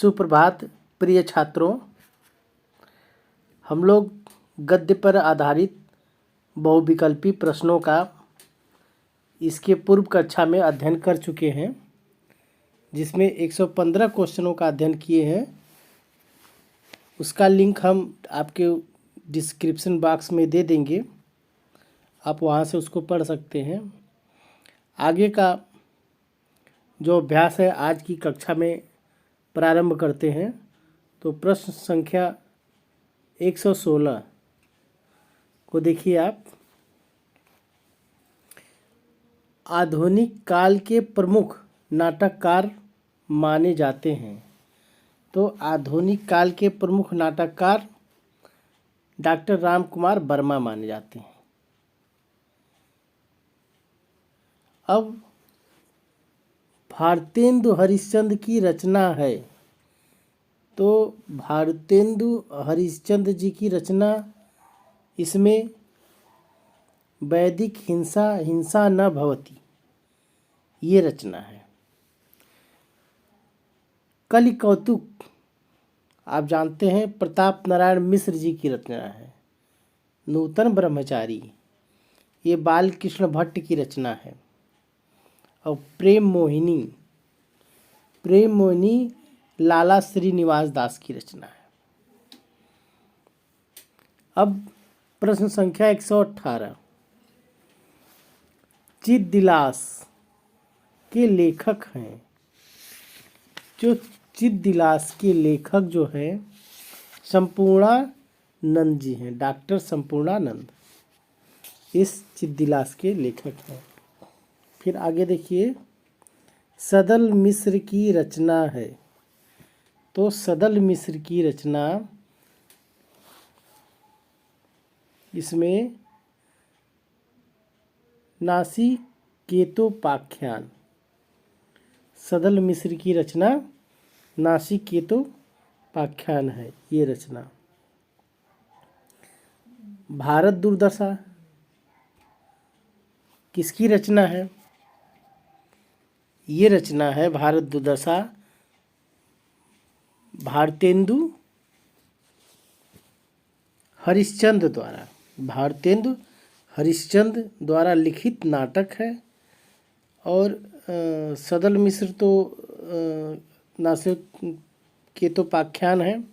सुप्रभात प्रिय छात्रों। हम लोग गद्य पर आधारित बहुविकल्पी प्रश्नों का इसके पूर्व कक्षा में अध्ययन कर चुके हैं, जिसमें 115 क्वेश्चनों का अध्ययन किए हैं। उसका लिंक हम आपके डिस्क्रिप्शन बॉक्स में दे देंगे, आप वहां से उसको पढ़ सकते हैं। आगे का जो अभ्यास है आज की कक्षा में प्रारंभ करते हैं। तो प्रश्न संख्या 116 को देखिए आप। आधुनिक काल के प्रमुख नाटककार माने जाते हैं। तो आधुनिक काल के प्रमुख नाटककार डॉक्टर रामकुमार वर्मा माने जाते हैं। अब भारतेंदु हरिश्चंद्र की रचना है, तो भारतेंदु हरिश्चंद्र जी की रचना, इसमें वैदिक हिंसा न भवति, ये रचना है। कलि कौतुक आप जानते हैं प्रताप नारायण मिश्र जी की रचना है। नूतन ब्रह्मचारी ये बालकृष्ण भट्ट की रचना है। और प्रेम मोहिनी लाला श्रीनिवास दास की रचना है। अब प्रश्न संख्या 118। चिद्दिलास के लेखक हैं। जो चिद्दिलास के लेखक जो हैं संपूर्णानंद जी हैं, डॉक्टर संपूर्णानंद इस चिद्दिलास के लेखक हैं। फिर आगे देखिए, सदल मिश्र की रचना है। तो सदल मिश्र की रचना, इसमें नासिकेतोपाख्यान, सदल मिश्र की रचना नासिकेतोपाख्यान है ये रचना। भारत दुर्दशा किसकी रचना है? ये रचना है भारत दुर्दशा भारतेंदु हरिश्चंद्र द्वारा। भारतेंदु हरिश्चंद्र द्वारा लिखित नाटक है। और सदल मिश्र तो नासिकेतोपाख्यान है।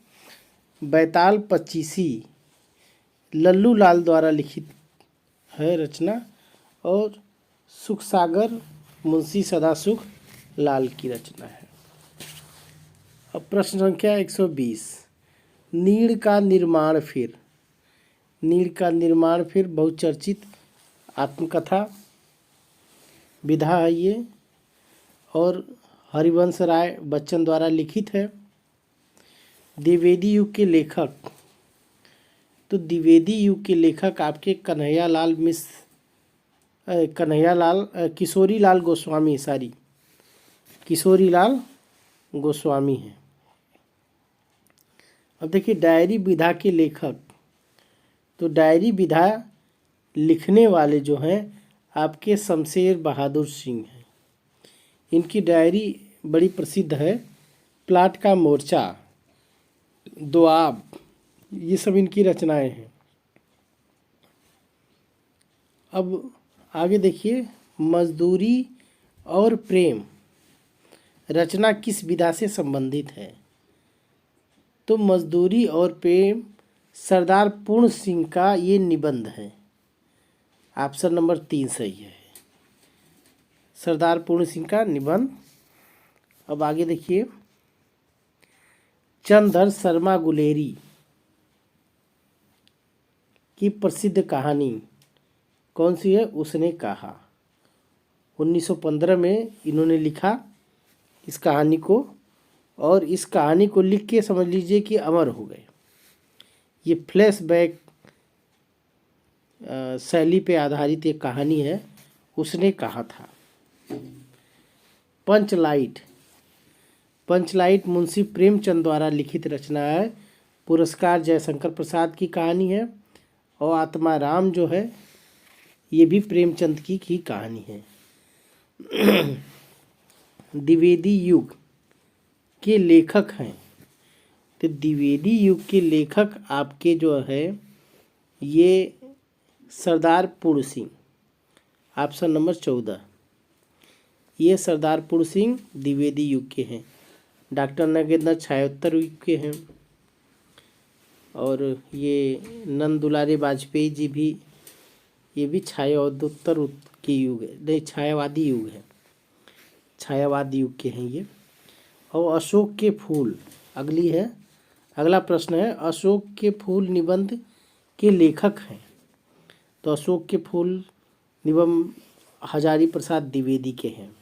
बैताल पचीसी लल्लू लाल द्वारा लिखित है रचना। और सुखसागर मुंशी सदासुख लाल की रचना है। अब प्रश्न संख्या 120। नीड़ का निर्माण फिर। नीड़ का निर्माण फिर बहुचर्चित आत्मकथा विधा है ये, और हरिवंश राय बच्चन द्वारा लिखित है। द्विवेदी युग के लेखक, तो द्विवेदी युग के लेखक आपके किशोरीलाल गोस्वामी हैं। अब देखिए डायरी विधा के लेखक, तो डायरी विधा लिखने वाले जो हैं आपके शमशेर बहादुर सिंह हैं। इनकी डायरी बड़ी प्रसिद्ध है। प्लाट का मोर्चा, दोआब, ये सब इनकी रचनाएं हैं। अब आगे देखिए, मजदूरी और प्रेम रचना किस विधा से संबंधित है? तो मजदूरी और प्रेम सरदार पूर्ण सिंह का ये निबंध है। ऑप्शन नंबर 3 सही है, सरदार पूर्ण सिंह का निबंध। अब आगे देखिए, चंद्रधर शर्मा गुलेरी की प्रसिद्ध कहानी कौन सी है? उसने कहा। 1915 में इन्होंने लिखा इस कहानी को, और इस कहानी को लिख के समझ लीजिए कि अमर हो गए। ये फ्लैशबैक शैली पे आधारित एक कहानी है। उसने कहा था। पंचलाइट मुंशी प्रेमचंद द्वारा लिखित रचना है। पुरस्कार जयशंकर प्रसाद की कहानी है। और आत्माराम जो है ये भी प्रेमचंद की कहानी है। द्विवेदी युग के लेखक हैं तो द्विवेदी युग के लेखक आपके जो है ये सरदार पूर्ण सिंह, ऑप्शन नंबर 14, ये सरदार पूर्ण सिंह द्विवेदी युग के हैं। डॉक्टर नगेंद्र छायोत्तर युग के हैं, और ये नंद दुलारे वाजपेयी जी भी, ये भी छायोत्तर के युग है, नहीं छायावादी युग है, छायावादी युग के हैं ये। और अशोक के फूल अगली है, अगला प्रश्न है, अशोक के फूल निबंध के लेखक हैं। तो अशोक के फूल निबंध हजारी प्रसाद द्विवेदी के हैं,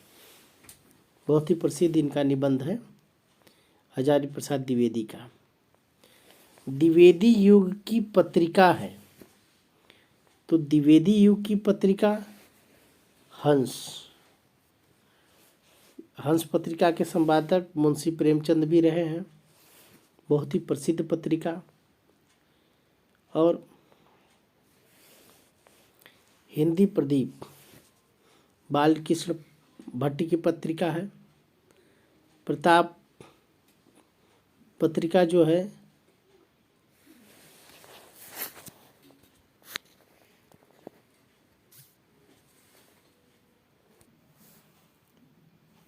बहुत ही प्रसिद्ध इनका निबंध है हजारी प्रसाद द्विवेदी का। द्विवेदी युग की पत्रिका है, तो द्विवेदी युग की पत्रिका हंस, हंस पत्रिका के संपादक मुंशी प्रेमचंद भी रहे हैं, बहुत ही प्रसिद्ध पत्रिका। और हिंदी प्रदीप बालकृष्ण भट्ट की पत्रिका है। प्रताप पत्रिका जो है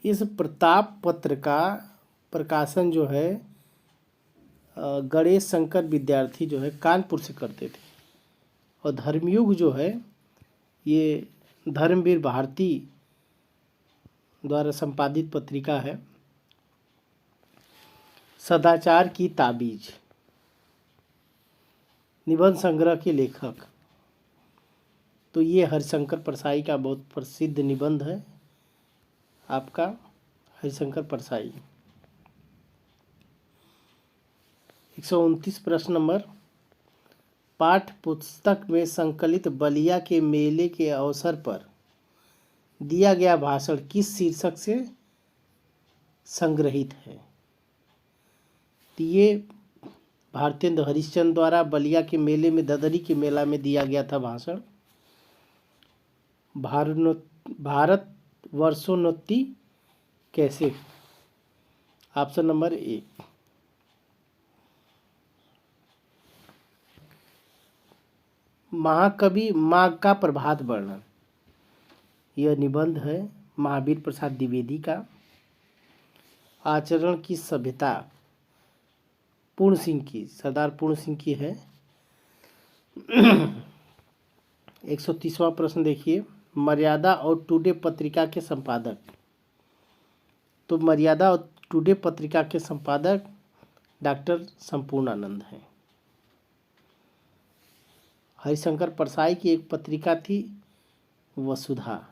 इस प्रताप पत्र का प्रकाशन जो है गणेश शंकर विद्यार्थी जो है कानपुर से करते थे। और धर्मयुग जो है ये धर्मवीर भारती द्वारा संपादित पत्रिका है। सदाचार की ताबीज निबंध संग्रह के लेखक, तो ये हरिशंकर परसाई का बहुत प्रसिद्ध निबंध है आपका, हरिशंकर परसाई। 129 प्रश्न नंबर, पाठ पुस्तक में संकलित बलिया के मेले के अवसर पर दिया गया भाषण किस शीर्षक से संग्रहित है? तो ये भारतेंद्र हरिश्चंद्र द्वारा बलिया के मेले में, ददरी के मेला में दिया गया था भाषण। भारत वर्षोन्नति कैसे, ऑप्शन नंबर 1। महाकवि माँ का प्रभात वर्णन, यह निबंध है महावीर प्रसाद द्विवेदी का। आचरण की सभ्यता पूर्ण सिंह की, सरदार पूर्ण सिंह की है। 130वां प्रश्न देखिए, मर्यादा और टुडे पत्रिका के संपादक, तो मर्यादा और टुडे पत्रिका के संपादक डॉक्टर संपूर्णानंद हैं। हरिशंकर परसाई की एक पत्रिका थी वसुधा,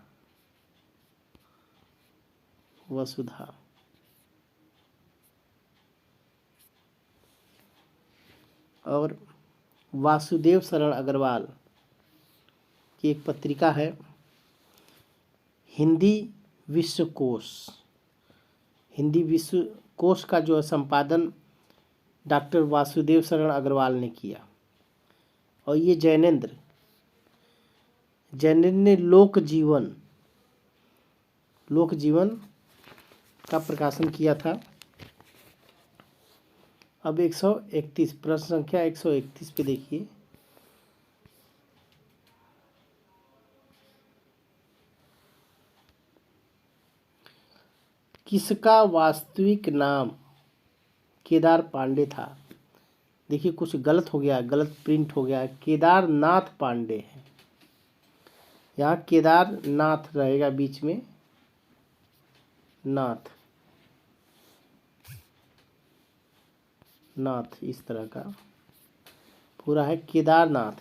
वसुधा। और वासुदेव शरण अग्रवाल की एक पत्रिका है हिंदी विश्वकोश, हिंदी विश्वकोश का जो है संपादन डॉक्टर वासुदेव शरण अग्रवाल ने किया। और ये जैनेंद्र ने लोक जीवन का प्रकाशन किया था। अब 131 प्रश्न संख्या 131 पे देखिए, किसका वास्तविक नाम केदार पांडे था? देखिए कुछ गलत हो गया, गलत प्रिंट हो गया, केदारनाथ पांडे है, यहाँ केदारनाथ रहेगा बीच में, नाथ इस तरह का पूरा है, केदारनाथ।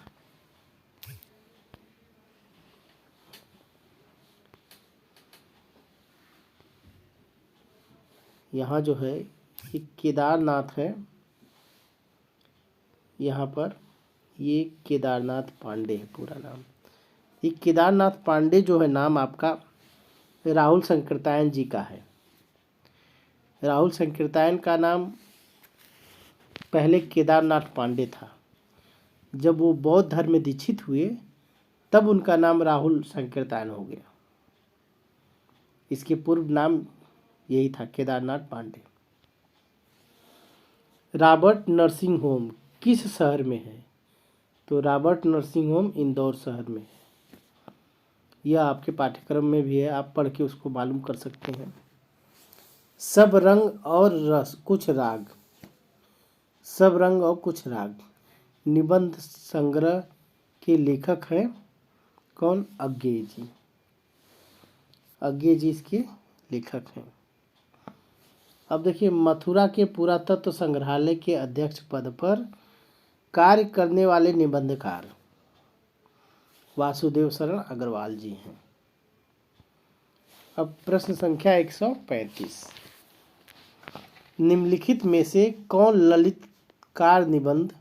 यहाँ जो है ये केदारनाथ है, यहाँ पर ये केदारनाथ पांडे है पूरा नाम। ये केदारनाथ पांडे जो है नाम आपका राहुल संकीर्तायन जी का है। राहुल संकीर्तायन का नाम पहले केदारनाथ पांडे था, जब वो बौद्ध धर्म में दीक्षित हुए तब उनका नाम राहुल संकीर्तायन हो गया। इसके पूर्व नाम यही था Kedarnath Pandey. Robert nursing home किस शहर में है? तो रॉबर्ट नर्सिंग होम इंदौर शहर में है। यह आपके पाठ्यक्रम में भी है, आप पढ़ के उसको मालूम कर सकते हैं। सब रंग और रस कुछ राग, सब रंग और कुछ राग निबंध संग्रह के लेखक हैं कौन? अज्ञेय जी। अज्ञेय जी इसके लेखक हैं। अब देखिए, मथुरा के पुरातत्व संग्रहालय के अध्यक्ष पद पर कार्य करने वाले निबंधकार वासुदेव शरण अग्रवाल जी हैं। अब प्रश्न संख्या 135, निम्नलिखित में से कौन ललितकार निबंध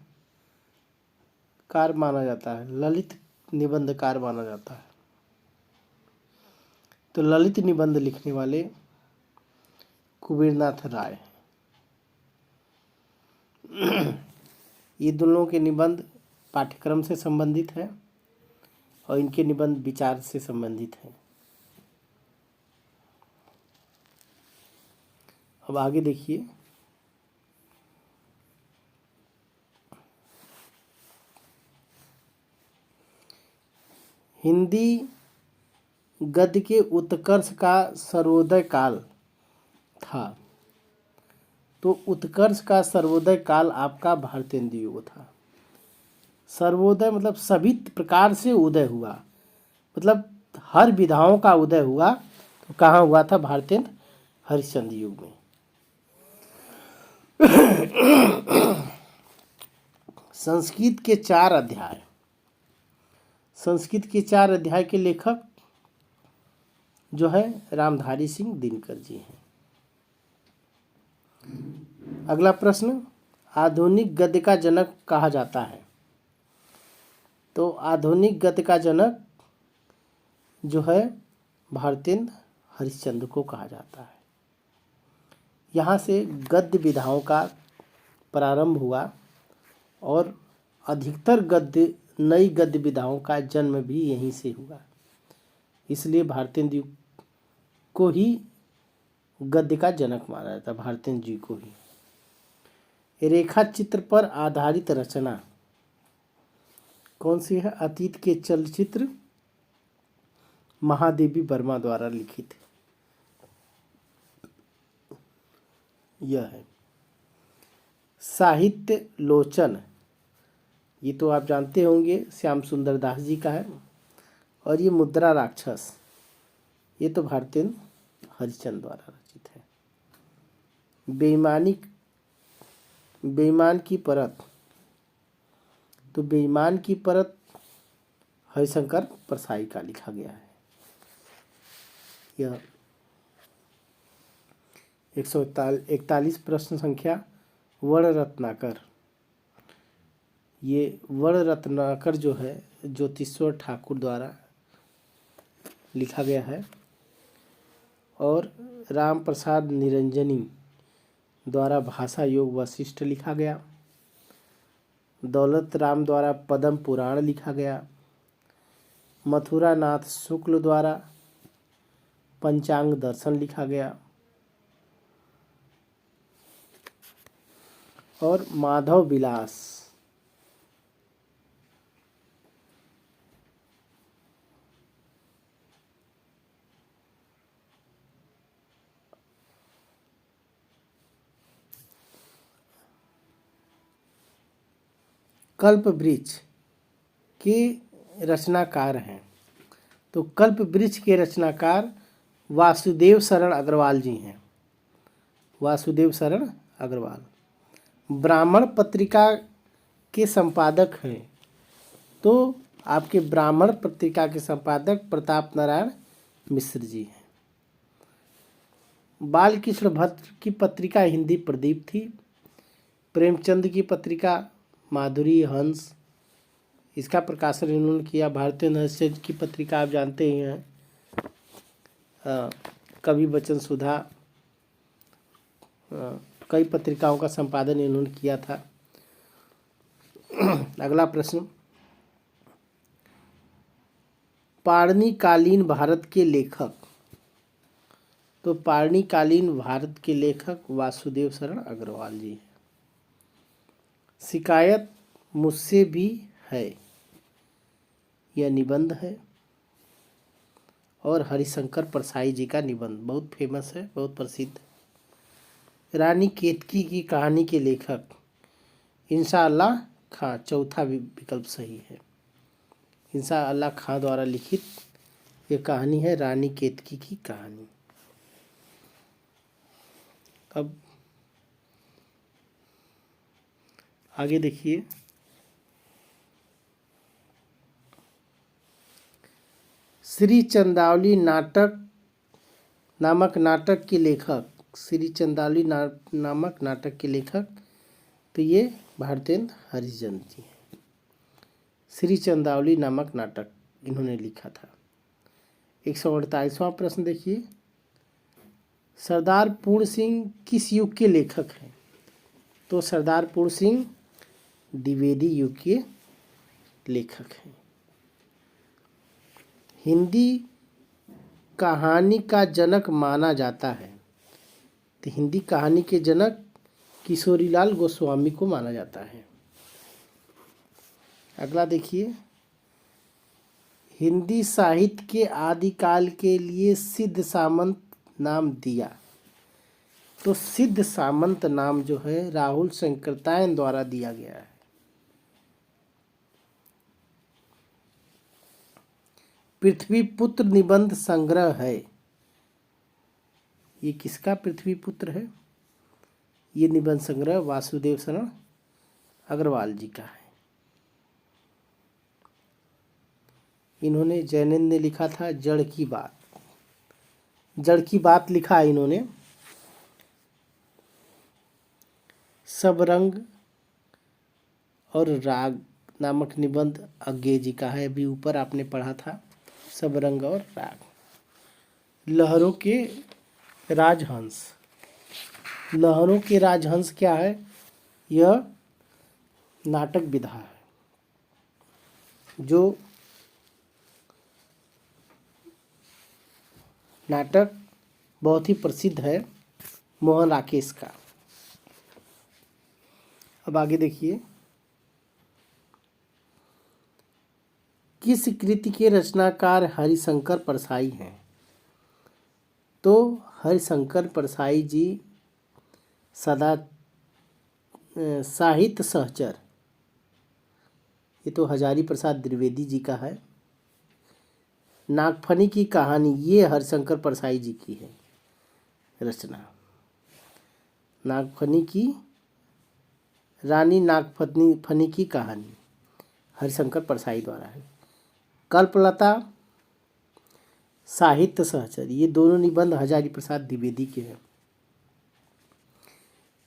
कार माना जाता है? ललित निबंधकार माना जाता है। तो ललित निबंध लिखने वाले कुबेरनाथ राय। ये दोनों के निबंध पाठ्यक्रम से संबंधित हैं और इनके निबंध विचार से संबंधित हैं। अब आगे देखिए, हिंदी गद्य के उत्कर्ष का सर्वोदय काल था। तो उत्कर्ष का सर्वोदय काल आपका भारतेंदु युग था। सर्वोदय मतलब सभी प्रकार से उदय हुआ, मतलब हर विधाओं का उदय हुआ। तो कहाँ हुआ था? भारतेंदु हरिश्चंद्र युग में। संस्कृत के 4 अध्याय, संस्कृत के 4 अध्याय के लेखक जो है रामधारी सिंह दिनकर जी हैं। अगला प्रश्न, आधुनिक गद्य का जनक कहा जाता है? तो आधुनिक गद्य का जनक जो है भारतेंदु हरिश्चंद्र को कहा जाता है। यहाँ से गद्य विधाओं का प्रारंभ हुआ और अधिकतर गद्य नई गद्य विधाओं का जन्म भी यहीं से हुआ। इसलिए भारतेंदु को ही गद्य का जनक माना जाता है, भारतेंदु जी को ही। रेखा चित्र पर आधारित रचना कौन सी है? अतीत के चलचित्र महादेवी वर्मा द्वारा लिखित यह है। साहित्य लोचन, ये तो आप जानते होंगे, श्याम सुंदर दास जी का है। और ये मुद्रा राक्षस, ये तो भारतेंदु हरिश्चंद्र द्वारा रचित है। बेईमान की परत, तो बेईमान की परत हरिशंकर परसाई का लिखा गया है। यह 141 प्रश्न संख्या, वर्ण रत्नाकर। ये वर्ण रत्नाकर जो है ज्योतिश्वर ठाकुर द्वारा लिखा गया है और राम प्रसाद निरंजनी द्वारा भाषा योग वशिष्ठ लिखा गया। दौलत राम द्वारा पद्म पुराण लिखा गया। मथुरा नाथ शुक्ल द्वारा पंचांग दर्शन लिखा गया। और माधव विलास कल्पवृक्ष के रचनाकार हैं। तो कल्पवृक्ष के रचनाकार वासुदेव शरण अग्रवाल जी हैं। वासुदेव शरण अग्रवाल ब्राह्मण पत्रिका के संपादक हैं। तो आपके ब्राह्मण पत्रिका के संपादक प्रताप नारायण मिश्र जी हैं। बालकृष्ण भट्ट की पत्रिका हिंदी प्रदीप थी। प्रेमचंद की पत्रिका माधुरी हंस, इसका प्रकाशन इन्होंने किया। भारतेंदु हरिश्चंद्र की पत्रिका आप जानते ही हैं, कवि वचन सुधा, कई पत्रिकाओं का संपादन इन्होंने किया था। अगला प्रश्न, पाणिनिकालीन भारत के लेखक। तो पाणिनिकालीन भारत के लेखक वासुदेव शरण अग्रवाल जी हैं। शिकायत मुझसे भी है, यह निबंध है। और हरिशंकर परसाई जी का निबंध बहुत फेमस है, बहुत प्रसिद्ध। रानी केतकी की कहानी के लेखक इंशाअल्लाह खां, चौथा विकल्प सही है। इंशाअल्लाह खां द्वारा लिखित यह कहानी है रानी केतकी की कहानी। अब आगे देखिए, श्री चंद्रावली नामक नाटक के लेखक, श्री चंद्रावली नामक नाटक के लेखक तो ये भारतेंद्र हरिश्चंद्र जी हैं। श्री चंद्रावली नामक नाटक इन्होंने लिखा था। 148वां प्रश्न देखिए, सरदार पूर्ण सिंह किस युग के लेखक हैं? तो सरदार पूर्ण सिंह द्विवेदी युग के लेखक हैं। हिंदी कहानी का जनक माना जाता है, तो हिंदी कहानी के जनक किशोरीलाल गोस्वामी को माना जाता है। अगला देखिए, हिंदी साहित्य के आदिकाल के लिए सिद्ध सामंत नाम दिया। तो सिद्ध सामंत नाम जो है राहुल शंकरतायन द्वारा दिया गया है। पृथ्वीपुत्र निबंध संग्रह है, ये किसका पृथ्वीपुत्र है? ये निबंध संग्रह वासुदेव शरण अग्रवाल जी का है। इन्होंने जैनिन ने लिखा था जड़ की बात, जड़ की बात लिखा है इन्होंने। सब रंग और राग नामक निबंध अज्ञे जी का है, अभी ऊपर आपने पढ़ा था सब रंग और राग। लहरों के राजहंस, लहरों के राजहंस क्या है? यह नाटक विधा है जो नाटक बहुत ही प्रसिद्ध है मोहन राकेश का। अब आगे देखिए, किस कृति के रचनाकार हरिशंकर परसाई हैं? तो हरिशंकर परसाई जी सदा साहित्य सहचर, ये तो हजारी प्रसाद द्विवेदी जी का है। नागफनी की कहानी ये हरिशंकर परसाई जी की है रचना। नागफनी की रानी नागफनी की कहानी हरिशंकर परसाई द्वारा है। कल्पलता साहित्य सहचर, ये दोनों निबंध हजारी प्रसाद द्विवेदी के हैं।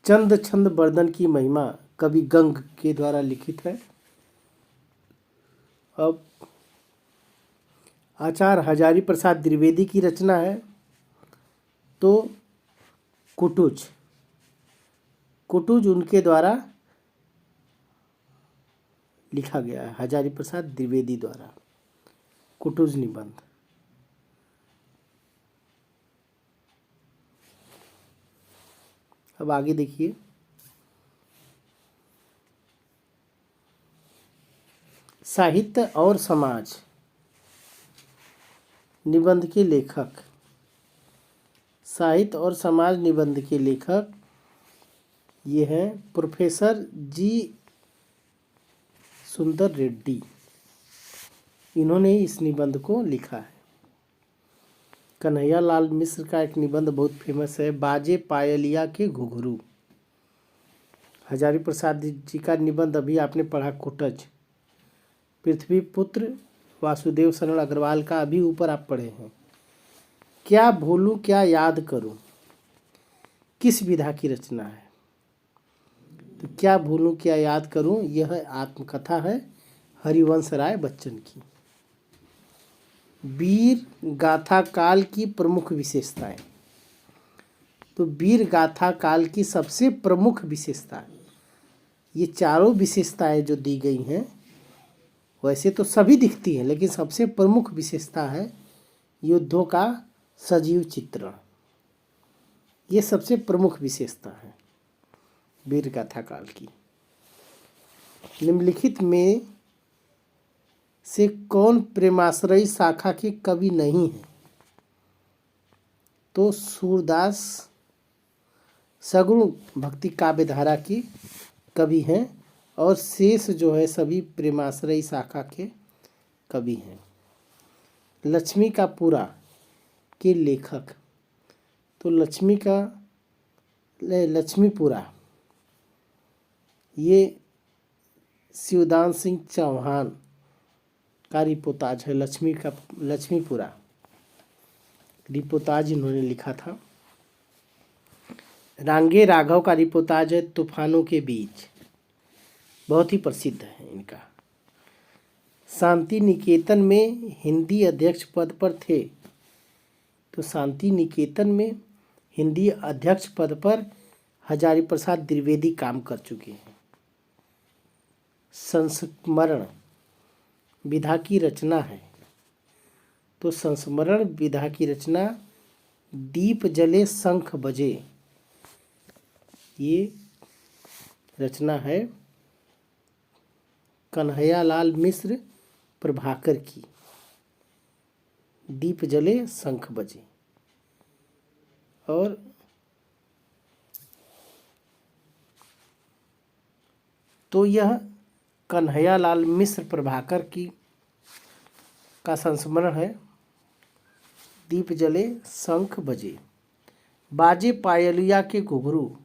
चंद छंद बर्दन की महिमा कवि गंग के द्वारा लिखित है। अब आचार्य हजारी प्रसाद द्विवेदी की रचना है तो कुटुज, कुटुज उनके द्वारा लिखा गया है, हजारी प्रसाद द्विवेदी द्वारा कुटुज निबंध। अब आगे देखिए, साहित्य और समाज निबंध के लेखक, साहित्य और समाज निबंध के लेखक ये हैं प्रोफेसर जी सुंदर रेड्डी। इन्होंने इस निबंध को लिखा है। कन्हैया लाल मिश्र का एक निबंध बहुत फेमस है, बाजे पायलिया के घुघरू। हजारी प्रसाद जी का निबंध अभी आपने पढ़ा कुटज। पृथ्वीपुत्र वासुदेव शरण अग्रवाल का अभी ऊपर आप पढ़े हैं। क्या भूलूं क्या याद करूं, किस विधा की रचना है? तो क्या भूलूं क्या याद करूं यह आत्मकथा है हरिवंश राय बच्चन की। वीर गाथा काल की प्रमुख विशेषताएं, तो वीर गाथा काल की सबसे प्रमुख विशेषता, ये चारों विशेषताएं जो दी गई हैं वैसे तो सभी दिखती हैं, लेकिन सबसे प्रमुख विशेषता है युद्धों का सजीव चित्रण। ये सबसे प्रमुख विशेषता है वीर गाथा काल की। निम्नलिखित में से कौन प्रेमाश्रयी शाखा के कवि नहीं है? तो सूरदास सगुण भक्ति काव्य धारा की कवि हैं और शेष जो है सभी प्रेमाश्रयी शाखा के कवि हैं। लक्ष्मी का पूरा के लेखक, तो लक्ष्मीपुरा ये शिवदान सिंह चौहान का रिपोर्टाज है। लक्ष्मीपुरा रिपोर्टाज इन्होंने लिखा था। रांगे राघव का रिपोर्टाज है तूफानों के बीच, बहुत ही प्रसिद्ध है इनका। शांति निकेतन में हिंदी अध्यक्ष पद पर थे, तो शांति निकेतन में हिंदी अध्यक्ष पद पर हजारी प्रसाद द्विवेदी काम कर चुके हैं। संस्मरण विधा की रचना है, तो संस्मरण विधा की रचना दीप जले शंख बजे, ये रचना है कन्हैयालाल मिश्र प्रभाकर की। दीप जले शंख बजे। और तो यह कन्हैयालाल मिश्र प्रभाकर की का संस्मरण है। दीप जले शंख बजे। बाजे पायलिया के घुघरू,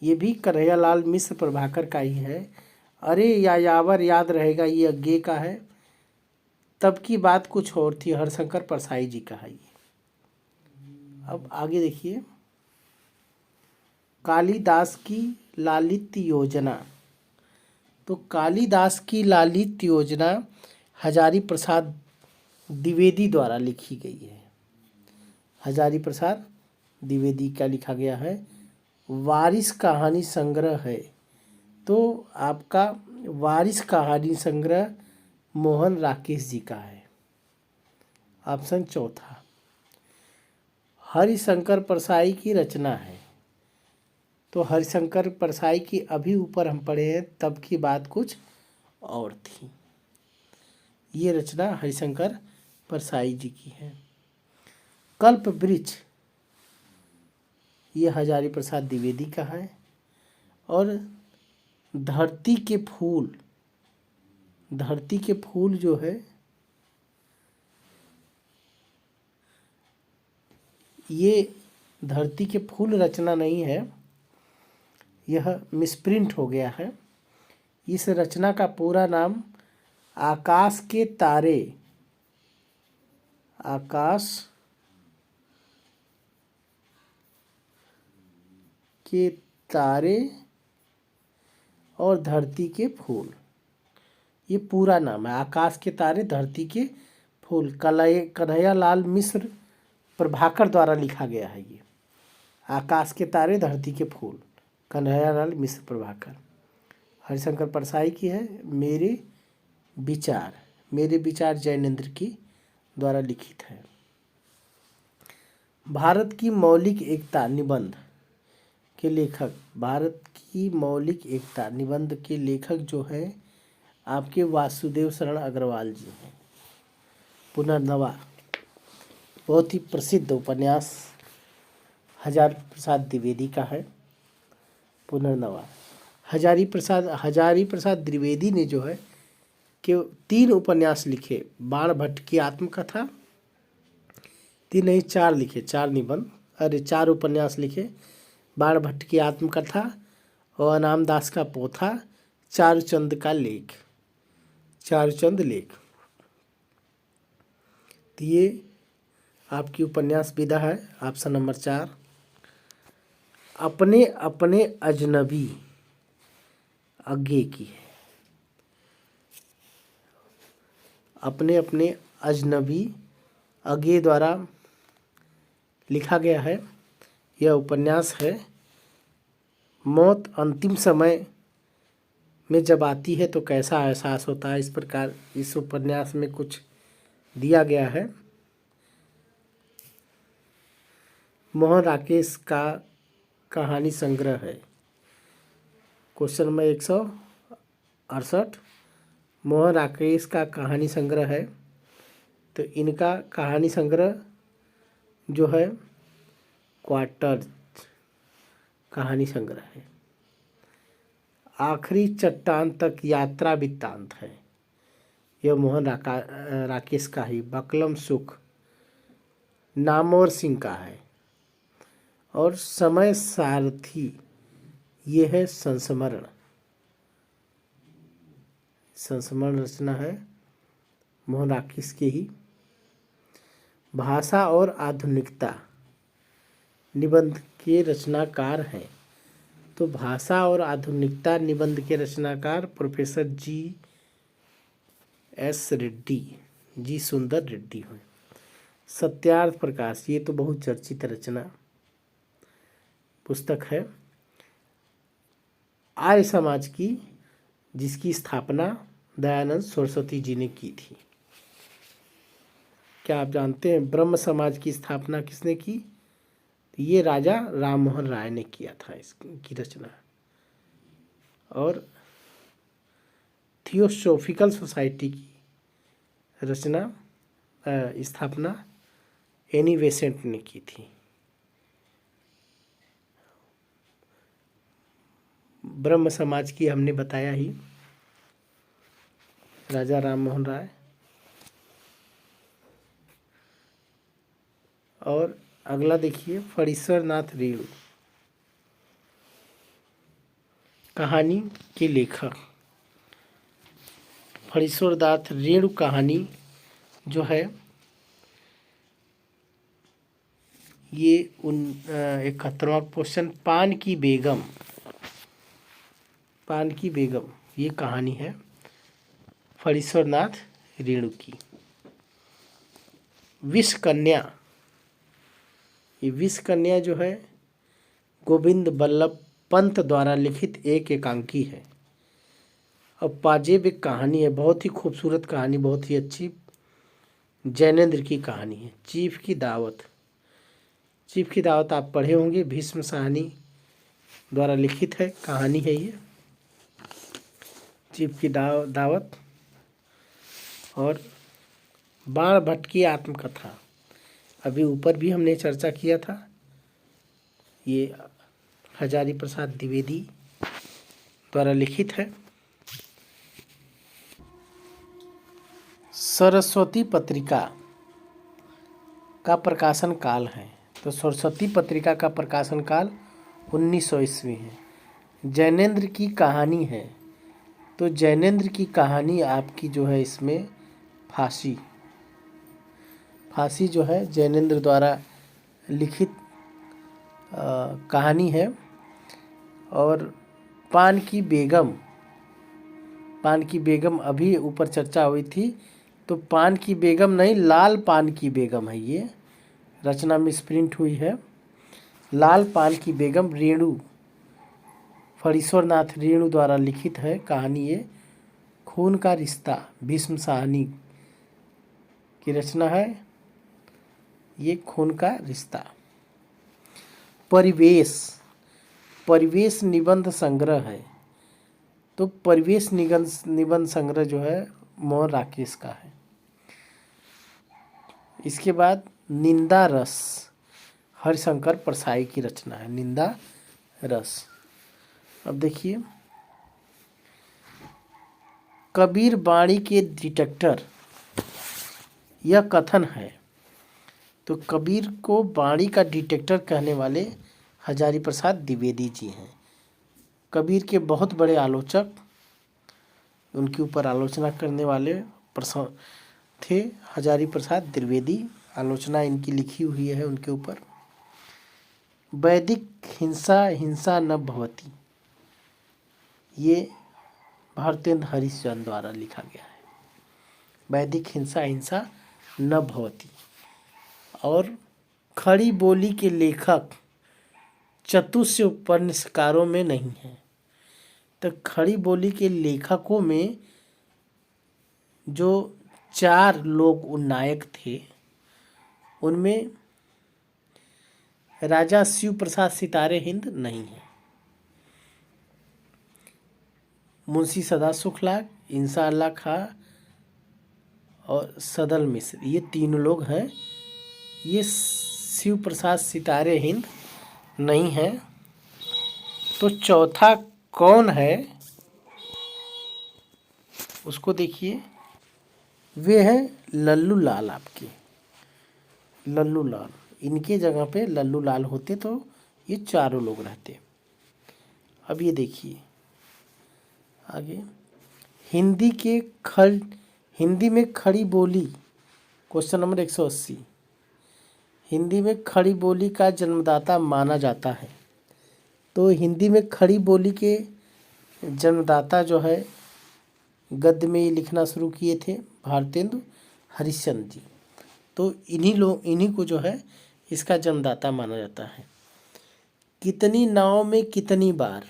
ये भी कन्हैयालाल मिश्र प्रभाकर का ही है। अरे यायावर याद रहेगा, ये अज्ञे का है। तब की बात कुछ और थी, हरिशंकर परसाई जी का है ये। अब आगे देखिए, कालिदास की लालित्य योजना, तो कालिदास की लालित्य योजना हजारी प्रसाद द्विवेदी द्वारा लिखी गई है। हजारी प्रसाद द्विवेदी का लिखा गया है। वारिस कहानी संग्रह है, तो आपका वारिस कहानी संग्रह मोहन राकेश जी का है। ऑप्शन चौथा। हरिशंकर परसाई की रचना है, तो हरिशंकर परसाई की अभी ऊपर हम पढ़े हैं, तब की बात कुछ और थी। ये रचना हरिशंकर परसाई जी की है। कल्प वृक्ष, ये हजारी प्रसाद द्विवेदी का है। और धरती के फूल, धरती के फूल जो है ये धरती के फूल रचना नहीं है, यह मिसप्रिंट हो गया है। इस रचना का पूरा नाम आकाश के तारे, आकाश के तारे और धरती के फूल, ये पूरा नाम है। आकाश के तारे धरती के फूल कन्हैयालाल मिश्र प्रभाकर द्वारा लिखा गया है। ये आकाश के तारे धरती के फूल कन्हैयालाल मिश्र प्रभाकर। हरिशंकर परसाई की है मेरे विचार जैनेन्द्र की द्वारा लिखित है। भारत की मौलिक एकता निबंध के लेखक, भारत की मौलिक एकता निबंध के लेखक जो है आपके वासुदेव शरण अग्रवाल जी हैं। पुनर्नवा बहुत ही प्रसिद्ध उपन्यास हजारी प्रसाद द्विवेदी का है। पुनर्नवा हजारी प्रसाद द्विवेदी ने जो है कि 3 उपन्यास लिखे। बाण भट्ट की आत्मकथा, 3 नहीं 4 लिखे, 4 निबंध, 4 उपन्यास लिखे। बाण भट्ट की आत्मकथा और अनाम दास का पोथा, चारुचंद का लेख, चारुचंद लेख। तो ये आपकी उपन्यास विधा है। Option number 4। अपने अपने अजनबी अज्ञे की है। अपने अपने अजनबी अज्ञे द्वारा लिखा गया है। यह उपन्यास है। मौत अंतिम समय में जब आती है तो कैसा एहसास होता है, इस प्रकार इस उपन्यास में कुछ दिया गया है। मोहन राकेश का कहानी संग्रह है। Question number 68। मोहन राकेश का कहानी संग्रह है, तो इनका कहानी संग्रह जो है क्वार्टर कहानी संग्रह है। आखिरी चट्टान तक यात्रा वृत्तांत है, यह मोहन राकेश का ही। बकलम सुख नामवर सिंह का है। और समय सारथी ये है संस्मरण रचना है मोहन राकेश के ही। भाषा और आधुनिकता निबंध के रचनाकार हैं, तो भाषा और आधुनिकता निबंध के रचनाकार प्रोफेसर जी सुंदर रेड्डी हैं। सत्यार्थ प्रकाश, ये तो बहुत चर्चित रचना पुस्तक है। आर्य समाज की, जिसकी स्थापना दयानंद सरस्वती जी ने की थी। क्या आप जानते हैं ब्रह्म समाज की स्थापना किसने की? ये राजा राम मोहन राय ने किया था इसकी रचना। और थियोसॉफिकल सोसाइटी की रचना स्थापना एनी बेसेंट ने की थी। ब्रह्म समाज की हमने बताया ही, राजा राम मोहन राय। और अगला देखिए, फणीश्वर नाथ रेणु कहानी के लेखक। फणीश्वर नाथ रेणु कहानी जो है ये 71वां क्वेश्चन, पान की बेगम ये कहानी है फणीश्वर नाथ रेणु की। विष कन्या, ये विष कन्या जो है गोविंद बल्लभ पंत द्वारा लिखित एक एकांकी है। अब पाजेब एक कहानी है, बहुत ही खूबसूरत कहानी, बहुत ही अच्छी, जैनेन्द्र की कहानी है। चीफ की दावत आप पढ़े होंगे, भीष्म साहनी द्वारा लिखित है कहानी है ये, चीफ की दावत। और बाण भट्ट की आत्मकथा, अभी ऊपर भी हमने चर्चा किया था, ये हजारी प्रसाद द्विवेदी द्वारा लिखित है। सरस्वती पत्रिका का प्रकाशन काल है, तो सरस्वती पत्रिका का प्रकाशन काल 1900 ईस्वी है। जैनेन्द्र की कहानी है, तो जैनेन्द्र की कहानी आपकी जो है इसमें फांसी जो है जैनेन्द्र द्वारा लिखित कहानी है। और पान की बेगम अभी ऊपर चर्चा हुई थी, तो पान की बेगम नहीं, लाल पान की बेगम है, ये रचना में प्रिंट हुई है। लाल पान की बेगम रेणु, फणीश्वर नाथ रेणु द्वारा लिखित है कहानी ये। खून का रिश्ता भीष्म साहनी की रचना है ये, खून का रिश्ता। परिवेश निबंध संग्रह है, तो परिवेश निबंध संग्रह जो है मोहन राकेश का है। इसके बाद निंदा रस, हरिशंकर परसाई की रचना है निंदा रस। अब देखिए, कबीर बाणी के डिटेक्टर, यह कथन है, तो कबीर को बाणी का डिटेक्टर कहने वाले हजारी प्रसाद द्विवेदी जी हैं। कबीर के बहुत बड़े आलोचक, उनके ऊपर आलोचना करने वाले थे हजारी प्रसाद द्विवेदी। आलोचना इनकी लिखी हुई है उनके ऊपर। वैदिक हिंसा न भवति, ये भारतेंद्र हरिश्चंद्र द्वारा लिखा गया है। वैदिक हिंसा न भवति। और खड़ी बोली के लेखक चतुष्य उपन्यासकारों में नहीं है, तो खड़ी बोली के लेखकों में जो 4 लोग नायक थे, उनमें राजा शिव प्रसाद सितारे हिंद नहीं है। मुंशी सदा सुखलाल, इंसाअल्लाह खां और सदल मिश्र, ये तीन लोग हैं। ये शिव प्रसाद सितारे हिंद नहीं है। तो चौथा कौन है उसको देखिए, वे हैं लल्लू लाल। आपके लल्लू लाल, इनके जगह पे लल्लू लाल होते तो ये चारों लोग रहते। अब ये देखिए आगे, हिंदी में खड़ी बोली, क्वेश्चन नंबर 180, हिंदी में खड़ी बोली का जन्मदाता माना जाता है। तो हिंदी में खड़ी बोली के जन्मदाता जो है, गद्य में ये लिखना शुरू किए थे भारतेंदु हरिश्चंद्र जी। तो इन्हीं को जो है इसका जन्मदाता माना जाता है। कितनी नाव में कितनी बार,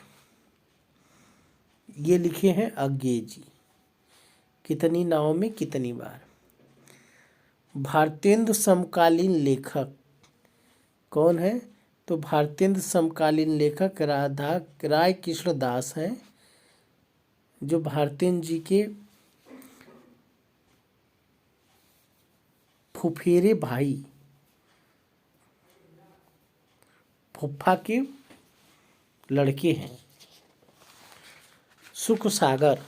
ये लिखे हैं अज्ञे जी। कितनी नाव में कितनी बार। भारतेंदु समकालीन लेखक कौन है? तो भारतेंदु समकालीन लेखक राय कृष्ण दास हैं, जो भारतेंदु जी के फुफेरे भाई, फुफ्फा के लड़के हैं। सुख सागर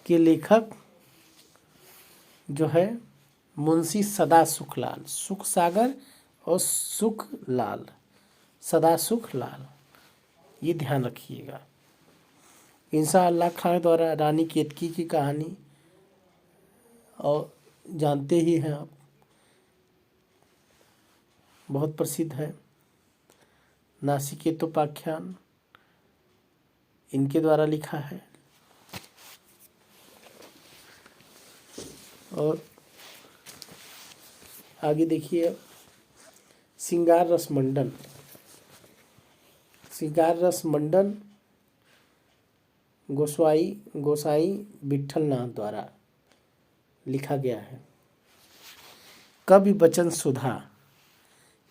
के लेखक जो है मुंशी सदा सुखलाल। सुख सागर और सुख लाल, सदा सुख लाल, ये ध्यान रखिएगा। इंसाअल्लाह खां द्वारा रानी केतकी की कहानी और जानते ही हैं आप, बहुत प्रसिद्ध है। नासिकेतोपाख्यान इनके द्वारा लिखा है। और आगे देखिए, श्रृंगार रस मंडन। श्रृंगार रस मंडन गोसाई विट्ठलनाथ द्वारा लिखा गया है। कवि वचन सुधा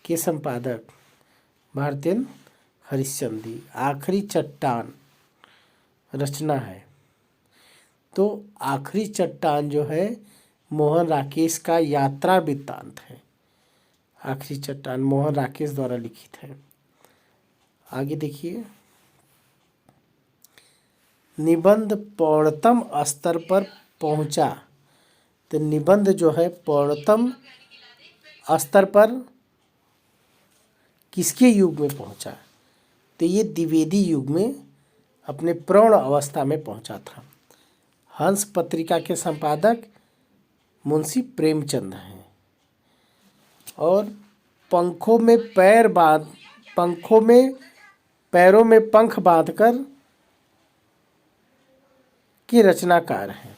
के संपादक भारतेंदु हरिश्चंद्र जी। आखिरी चट्टान रचना है। तो आखिरी चट्टान जो है मोहन राकेश का यात्रा वृत्तांत है। आखिरी चट्टान मोहन राकेश द्वारा लिखित है। आगे देखिए, निबंध पौर्णतम स्तर पर पहुंचा। तो निबंध जो है पौर्णतम स्तर पर किसके युग में पहुंचा? तो ये द्विवेदी युग में अपने प्रौढ़ अवस्था में पहुंचा था। हंस पत्रिका के संपादक मुंशी प्रेमचंद हैं। और पैरों में पंख बांधकर के रचनाकार हैं।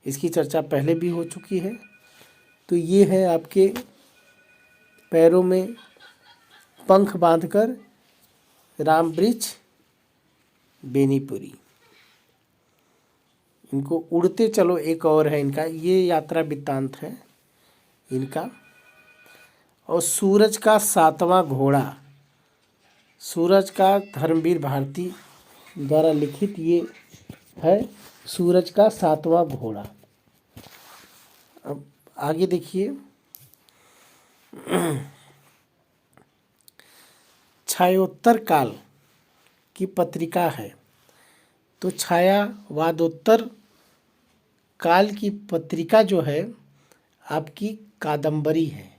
इसकी चर्चा पहले भी हो चुकी है। तो ये है आपके पैरों में पंख बांधकर रामवृक्ष बेनीपुरी। इनको उड़ते चलो एक और है इनका, ये यात्रा वृत्तांत है इनका। और सूरज का सातवां घोड़ा, सूरज का धर्मवीर भारती द्वारा लिखित ये है सूरज का सातवां घोड़ा। अब आगे देखिए, छायोत्तर काल की पत्रिका है। तो छायावादोत्तर काल की पत्रिका जो है आपकी कादम्बरी है।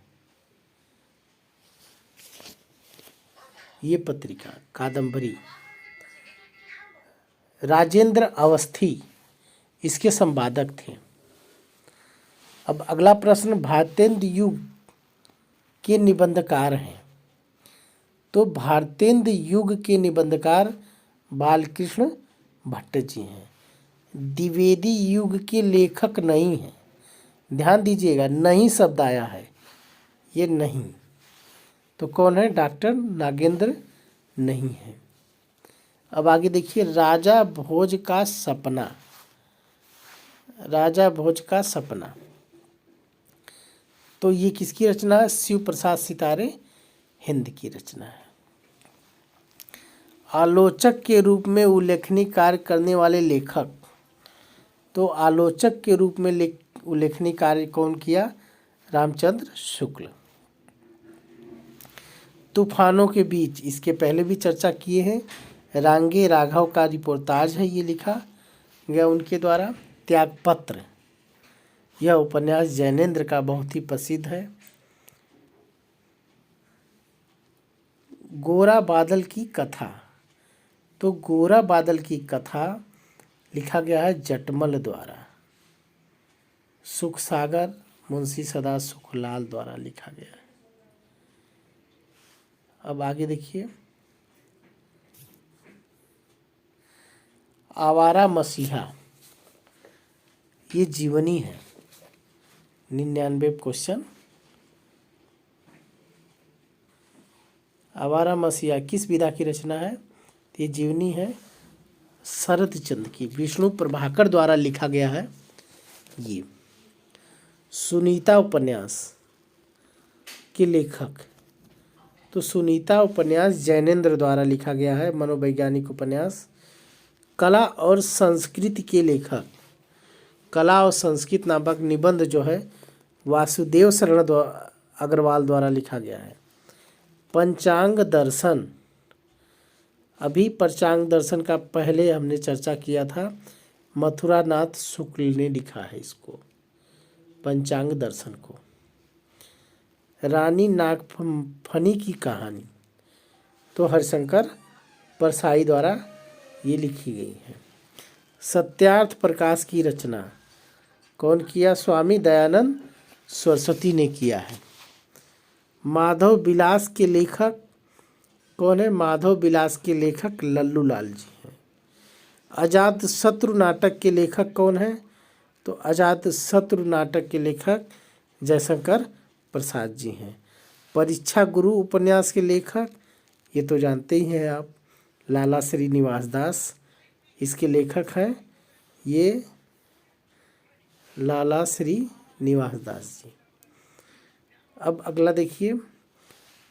ये पत्रिका कादम्बरी, राजेंद्र अवस्थी इसके संपादक थे। अब अगला प्रश्न, भारतेंदु युग के निबंधकार हैं। तो भारतेंदु युग के निबंधकार बालकृष्ण भट्ट जी हैं। द्विवेदी युग के लेखक नहीं हैं। ध्यान दीजिएगा, नहीं शब्द आया है, ये नहीं। तो कौन है? डॉक्टर नागेंद्र नहीं है। अब आगे देखिए, राजा भोज का सपना। राजा भोज का सपना, तो ये किसकी रचना है? शिव प्रसाद सितारे हिंद की रचना है। आलोचक के रूप में उल्लेखनीय कार्य करने वाले लेखक। तो आलोचक के रूप में उल्लेखनीय कार्य कौन किया? रामचंद्र शुक्ल। तूफानों के बीच, इसके पहले भी चर्चा किए हैं। रांगे राघव का रिपोर्टाज है, ये लिखा गया उनके द्वारा। त्यागपत्र, यह उपन्यास जैनेन्द्र का बहुत ही प्रसिद्ध है। गोरा बादल की कथा, तो गोरा बादल की कथा लिखा गया है जटमल द्वारा। सुख सागर मुंशी सदा सुखलाल द्वारा लिखा गया है। अब आगे देखिए, आवारा मसीहा, ये जीवनी है। 99 क्वेश्चन। आवारा मसीहा किस विधा की रचना है? ये जीवनी है शरद चंद्र की, विष्णु प्रभाकर द्वारा लिखा गया है ये। सुनीता उपन्यास के लेखक, तो सुनीता उपन्यास जैनेन्द्र द्वारा लिखा गया है, मनोवैज्ञानिक उपन्यास। कला और संस्कृति के लेखक, कला और संस्कृत नामक निबंध जो है वासुदेव शरण अग्रवाल द्वारा लिखा गया है। पंचांग दर्शन, अभी पंचांग दर्शन का पहले हमने चर्चा किया था, मथुरा नाथ शुक्ल ने लिखा है इसको, पंचांग दर्शन को। रानी नागफनी की कहानी, तो हरिशंकर परसाई द्वारा ये लिखी गई है। सत्यार्थ प्रकाश की रचना कौन किया? स्वामी दयानंद सरस्वती ने किया है। माधव विलास के लेखक कौन है? माधव विलास के लेखक लल्लू लाल जी हैं। अजात शत्रु नाटक के लेखक कौन है? तो अजात शत्रु नाटक के लेखक जयशंकर प्रसाद जी हैं। परीक्षा गुरु उपन्यास के लेखक, ये तो जानते ही हैं आप, लाला श्रीनिवास दास इसके लेखक हैं, ये लाला श्रीनिवास दास जी। अब अगला देखिए,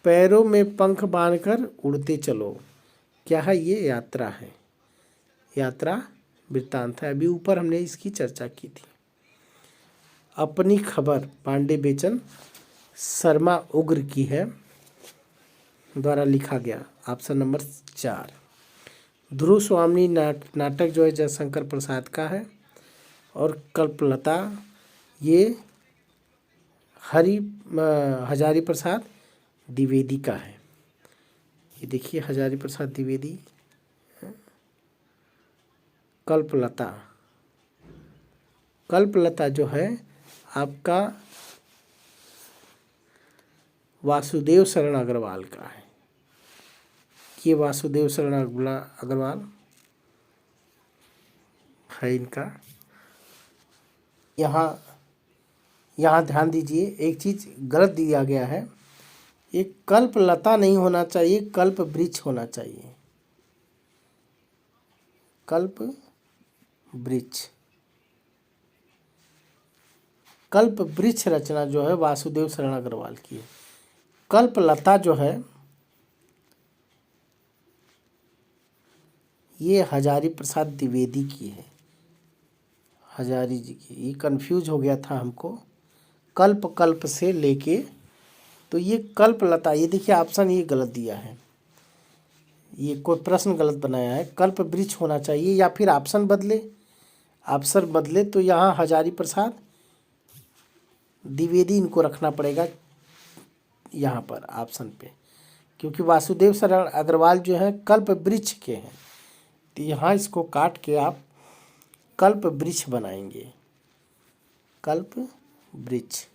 पैरों में पंख बांधकर उड़ते चलो, क्या है ये? यात्रा है, यात्रा वृत्तांत है। अभी ऊपर हमने इसकी चर्चा की थी। अपनी खबर पांडे बेचन शर्मा उग्र की है द्वारा लिखा गया, ऑप्शन नंबर 4। ध्रुव स्वामी नाटक जो है जयशंकर प्रसाद का है। और कल्पलता ये हजारी प्रसाद द्विवेदी का है। ये देखिए हजारी प्रसाद द्विवेदी। कल्पलता, कल्पलता जो है आपका वासुदेव शरण अग्रवाल का है। ये वासुदेव शरण अग्रवाल है इनका। यहाँ ध्यान दीजिए, एक चीज़ गलत दिया गया है, ये कल्पलता नहीं होना चाहिए, कल्प वृक्ष होना चाहिए। कल्प वृक्ष, कल्प वृक्ष रचना जो है वासुदेव शरण अग्रवाल की है। कल्पलता जो है ये हजारी प्रसाद द्विवेदी की है, हजारी जी की। ये कंफ्यूज हो गया था हमको कल्प से लेके, तो ये कल्पलता, ये देखिए ऑप्शन ये गलत दिया है, ये कोई प्रश्न गलत बनाया है। कल्प वृक्ष होना चाहिए, या फिर ऑप्शन बदले तो यहाँ हजारी प्रसाद द्विवेदी इनको रखना पड़ेगा यहाँ पर ऑप्शन पे, क्योंकि वासुदेव शरण अग्रवाल जो है कल्प वृक्ष के हैं, तो यहाँ इसको काट के आप कल्प वृक्ष बनाएंगे, कल्प वृक्ष।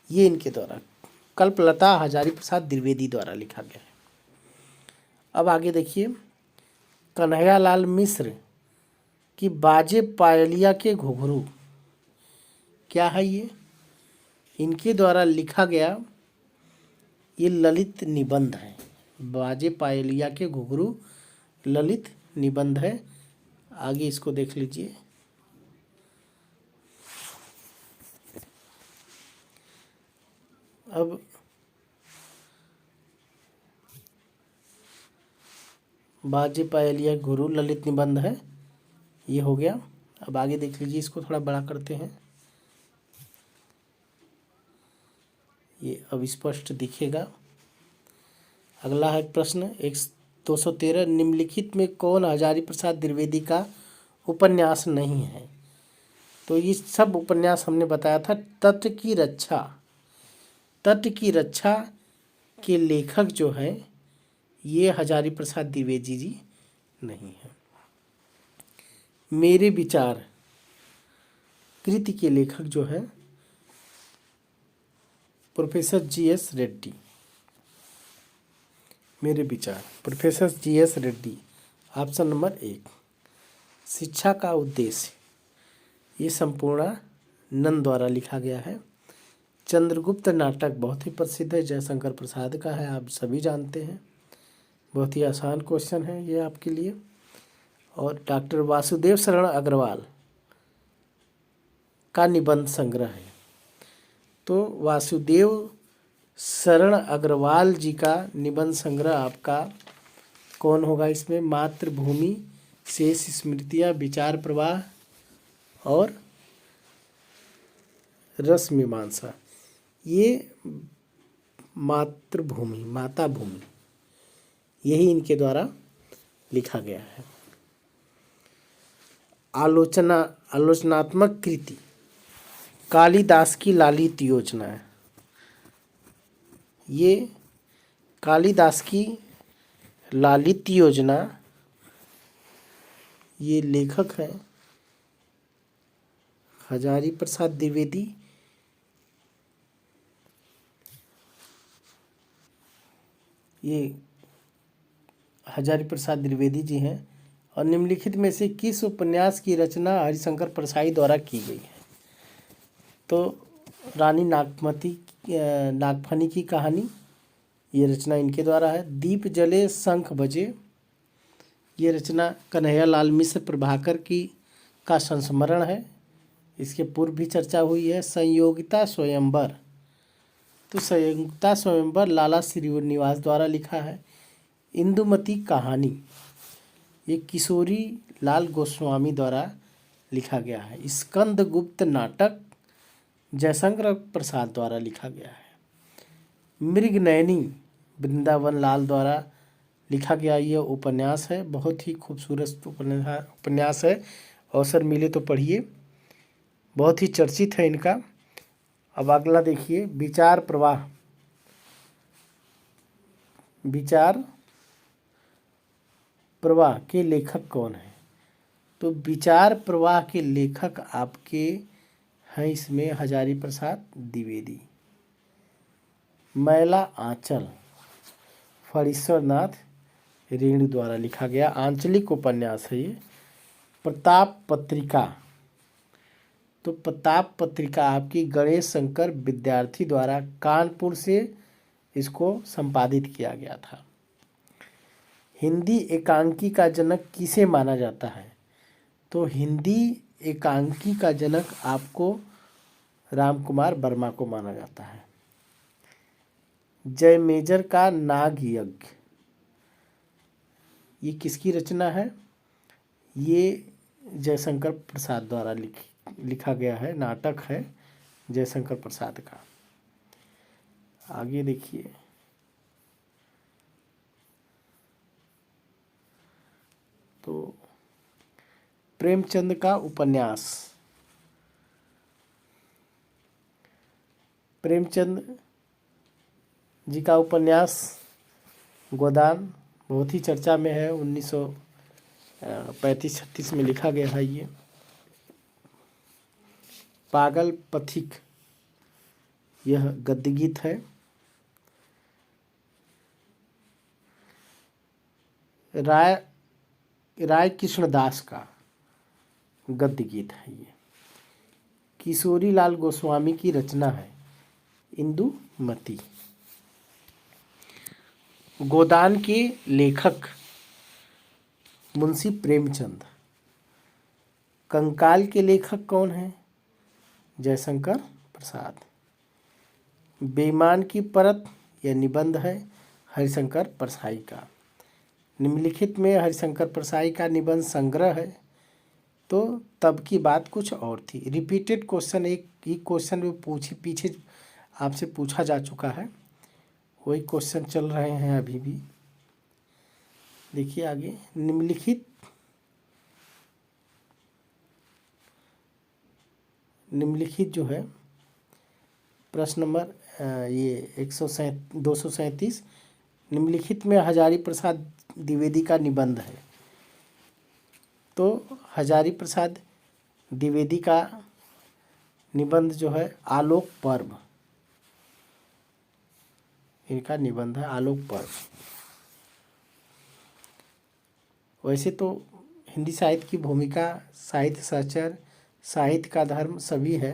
ये इनके द्वारा, कल्पलता हजारी प्रसाद द्विवेदी द्वारा लिखा गया है। अब आगे देखिए, कन्हैयालाल मिश्र की बाजे पायलिया के घुंघरू, क्या है ये? इनके द्वारा लिखा गया ये ललित निबंध है। बाजे पायलिया के घुंघरू ललित निबंध है। आगे इसको देख लीजिए। अब बाजे पायलिया गुरु ललित निबंध है, ये हो गया। अब आगे देख लीजिए, इसको थोड़ा बड़ा करते हैं, ये अब स्पष्ट दिखेगा। अगला है प्रश्न 213, निम्नलिखित में कौन हजारी प्रसाद द्विवेदी का उपन्यास नहीं है? तो ये सब उपन्यास हमने बताया था। तट की रक्षा, तट की रक्षा के लेखक जो है ये हजारी प्रसाद द्विवेदी जी नहीं है। मेरे विचार कृति के लेखक जो है प्रोफेसर जीएस रेड्डी। मेरे विचार professor GS Reddy, option number 1। शिक्षा का उद्देश्य, ये संपूर्णानंद द्वारा लिखा गया है। चंद्रगुप्त नाटक बहुत ही प्रसिद्ध है, जयशंकर प्रसाद का है, आप सभी जानते हैं। बहुत ही आसान क्वेश्चन है ये आपके लिए। और डॉक्टर वासुदेव शरण अग्रवाल का निबंध संग्रह है। तो वासुदेव शरण अग्रवाल जी का निबंध संग्रह आपका कौन होगा इसमें? मातृभूमि, शेष स्मृतियाँ, विचार प्रवाह और रस मीमांसा। ये मातृभूमि, माता भूमि, यही इनके द्वारा लिखा गया है। आलोचनात्मक कृति, कालिदास की लालित योजना है। ये कालिदास की लालित योजना, ये लेखक हैं हजारी प्रसाद द्विवेदी। ये हजारी प्रसाद द्विवेदी जी हैं। और निम्नलिखित में से किस उपन्यास की रचना हरिशंकर परसाई द्वारा की गई है? तो रानी नागफनी की कहानी, ये रचना इनके द्वारा है। दीप जले शंख बजे, ये रचना कन्हैयालाल मिश्र प्रभाकर की का संस्मरण है, इसके पूर्व भी चर्चा हुई है। संयोगिता स्वयंवर, तो संयोगिता स्वयंवर लाला श्रीनिवास द्वारा लिखा है। इंदुमती कहानी, ये किशोरी लाल गोस्वामी द्वारा लिखा गया है। स्कंदगुप्त नाटक जयशंकर प्रसाद द्वारा लिखा गया है। मृगनयनी वृंदावन लाल द्वारा लिखा गया ये उपन्यास है। बहुत ही खूबसूरत उपन्यास है, अवसर मिले तो पढ़िए, बहुत ही चर्चित है इनका। अब अगला देखिए, विचार प्रवाह। विचार प्रवाह के लेखक कौन है? तो विचार प्रवाह के लेखक आपके हैं इसमें हजारी प्रसाद द्विवेदी। मैला आंचल फणीश्वरनाथ रेणु द्वारा लिखा गया आंचलिक उपन्यास है ये। प्रताप पत्रिका, तो प्रताप पत्रिका आपकी गणेश शंकर विद्यार्थी द्वारा कानपुर से इसको संपादित किया गया था। हिंदी एकांकी का जनक किसे माना जाता है? तो हिंदी एकांकी का जनक आपको रामकुमार वर्मा को माना जाता है। जयमेजर का नाग यज्ञ, ये किसकी रचना है? ये जयशंकर प्रसाद द्वारा लिखा गया है, नाटक है जयशंकर प्रसाद का। आगे देखिए, तो प्रेमचंद का उपन्यास, प्रेमचंद जी का उपन्यास गोदान बहुत ही चर्चा में है। 1935-36 में लिखा गया है ये। पागल पथिक, यह गद्य गीत है। राय कृष्णदास का गद्य गीत है ये। किशोरी लाल गोस्वामी की रचना है इंदुमती। गोदान के लेखक मुंशी प्रेमचंद। कंकाल के लेखक कौन हैं? जयशंकर प्रसाद। बेईमान की परत, यह निबंध है हरिशंकर परसाई का। निम्नलिखित में हरिशंकर परसाई का निबंध संग्रह है। तो तब की बात कुछ और थी। रिपीटेड क्वेश्चन, एक ही क्वेश्चन में पीछे आपसे पूछा जा चुका है, वही क्वेश्चन चल रहे हैं अभी भी। देखिए आगे, निम्नलिखित जो है प्रश्न नंबर ये 237, निम्नलिखित में हजारी प्रसाद द्विवेदी का निबंध है। तो हजारी प्रसाद द्विवेदी का निबंध जो है आलोक पर्व, इनका निबंध है आलोक पर्व। वैसे तो हिंदी साहित्य की भूमिका, साहित्य सहचर, साहित्य का धर्म सभी है,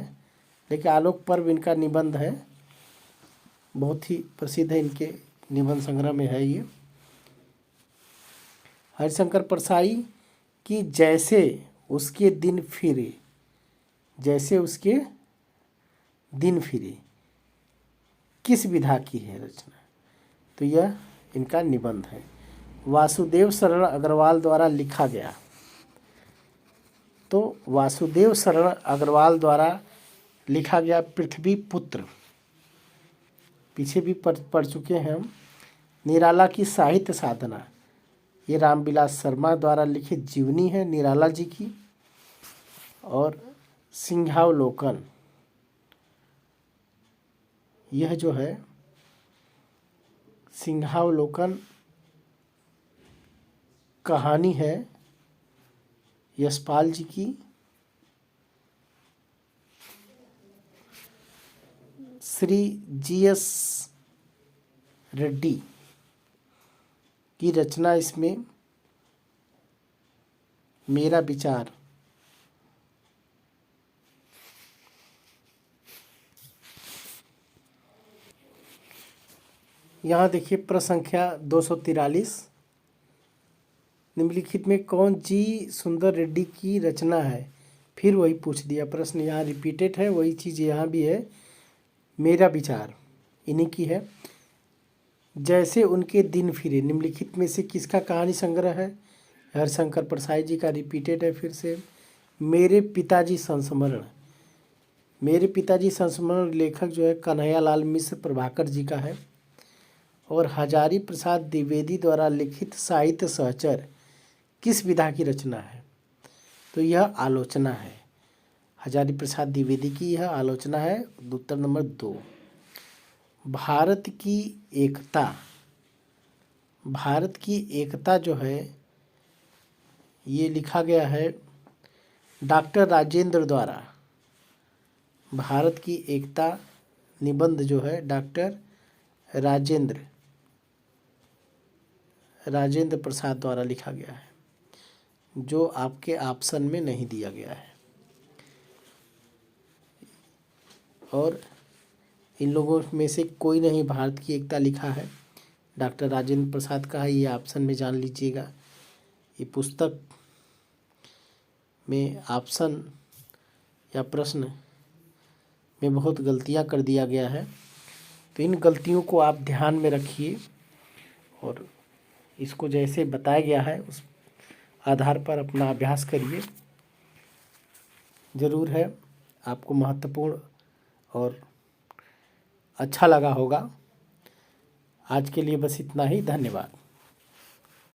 लेकिन आलोक पर्व इनका निबंध है, बहुत ही प्रसिद्ध है, इनके निबंध संग्रह में है ये। हरिशंकर परसाई की जैसे उसके दिन फिरे, जैसे उसके दिन फिरे किस विधा की है रचना, तो यह इनका निबंध है। वासुदेव शरण अग्रवाल द्वारा लिखा गया। तो वासुदेव शरण अग्रवाल द्वारा लिखा गया पृथ्वी पुत्र, पीछे भी पढ़ चुके हैं हम। निराला की साहित्य साधना, ये रामविलास शर्मा द्वारा लिखित जीवनी है निराला जी की। और सिंहावलोकन, यह जो है सिंहावलोकन कहानी है यशपाल जी की। श्री GS रेड्डी की रचना इसमें मेरा विचार। यहाँ देखिए प्रश्न संख्या 243, निम्नलिखित में कौन जी सुंदर रेड्डी की रचना है। फिर वही पूछ दिया प्रश्न, यहाँ रिपीटेड है, वही चीज़ यहाँ भी है। मेरा विचार इन्हीं की है। जैसे उनके दिन फिरे, निम्नलिखित में से किसका कहानी संग्रह है। हरिशंकर परसाई जी का, रिपीटेड है फिर से। मेरे पिताजी संस्मरण, मेरे पिताजी संस्मरण लेखक जो है कन्हैयालाल मिश्र प्रभाकर जी का है। और हजारी प्रसाद द्विवेदी द्वारा लिखित साहित्य सहचर किस विधा की रचना है, तो यह आलोचना है। हजारी प्रसाद द्विवेदी की यह आलोचना है। उत्तर नंबर 2। भारत की एकता, भारत की एकता जो है ये लिखा गया है डॉक्टर राजेंद्र द्वारा। भारत की एकता निबंध जो है डॉक्टर राजेंद्र प्रसाद द्वारा लिखा गया है, जो आपके ऑप्शन में नहीं दिया गया है। और इन लोगों में से कोई नहीं भारत की एकता लिखा है, डॉक्टर राजेंद्र प्रसाद का है, ये ऑप्शन में जान लीजिएगा। ये पुस्तक में ऑप्शन या प्रश्न में बहुत गलतियां कर दिया गया है, तो इन गलतियों को आप ध्यान में रखिए और इसको जैसे बताया गया है उस आधार पर अपना अभ्यास करिए। ज़रूर है आपको महत्वपूर्ण और अच्छा लगा होगा। आज के लिए बस इतना ही, धन्यवाद।